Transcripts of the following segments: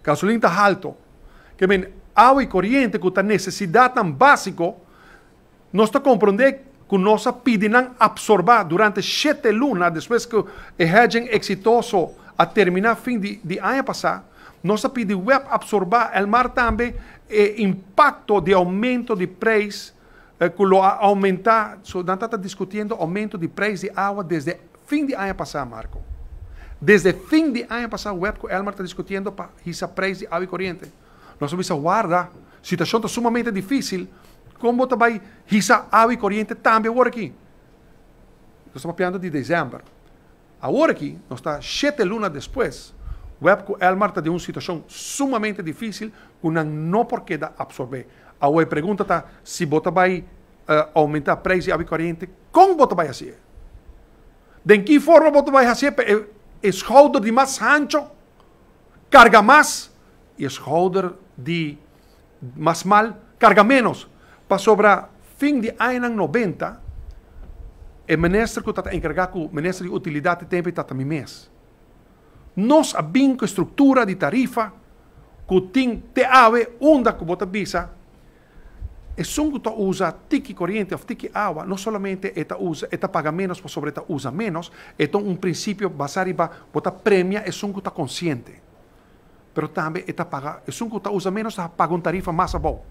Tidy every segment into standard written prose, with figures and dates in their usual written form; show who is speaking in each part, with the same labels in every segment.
Speaker 1: gasolina está alto. Que men, agua e corriente, que está necessidade tão básico, nós está compreender que nós pedimos absorver durante 7 lunas, depois que o hedging exitoso a terminar fim de ano passado, nós pedimos absorver o mar também o impacto de aumento de preço, que lo aumentar, nós estamos discutindo aumento de preço de água desde fim de ano passado, Marco. Desde fim de ano passado, o Elmar está discutindo para esse preço de água e corriente. Nós vamos guardar, situação está sumamente difícil, como você vai essa água e corriente também agora aqui. Nós estamos falando de dezembro. Agora aqui, nós estamos 7 lunas depois, o Elmar está de uma situação sumamente difícil, que não porquê absorver. A pergunta está, se você vai aumentar o preço de água e corriente, como você vai fazer? De que forma você vai fazer? Schouder de mais ancho, carga mais, e schouder de mais mal, carga menos. Para sobrar fim de ano 90, o ministro que está encarregado, o ministro de utilidade de tempo está também mês. Nós abrimos a estrutura de tarifa que tem te ave onde que você visa. E se você usa tiki corriente ou tiki água, não somente você paga menos, mas sobre você usa menos, então um princípio basado para você premia e você está consciente. Mas também você paga, e se você usa menos, você paga uma tarifa mais boa.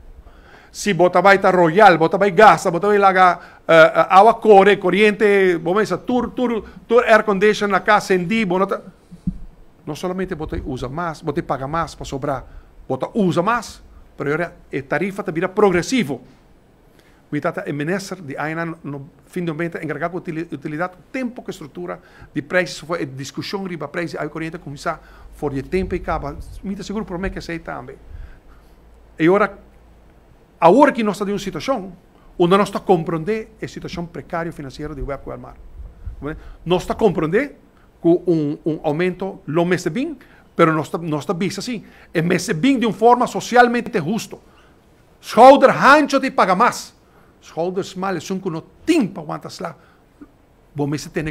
Speaker 1: Se você vai estar royal, você vai gastar, você vai lagar água corriente, vamos dizer, tur air condition na casa, não somente você usa mais, você paga mais para sobrar, você usa mais, mas agora a tarifa está progressivo. O ministro de ano, no fim de 90, encarregado de utilidade, tempo que estrutura de preços, foi a discussão sobre o preço de água corriente começar fora de tempo e acaba. Me seguro por mim que sei também. E agora que nós estamos em uma situação onde nós estamos compreendendo a situação precária financeira do Web Mar. Nós estamos compreendendo que um aumento lo mece bem, mas nós estamos vendo assim, é mece bem de uma forma socialmente justa. Schouder ancho te paga mais. Schouders mal, é um que não tem para aguentar lá. Vamos ter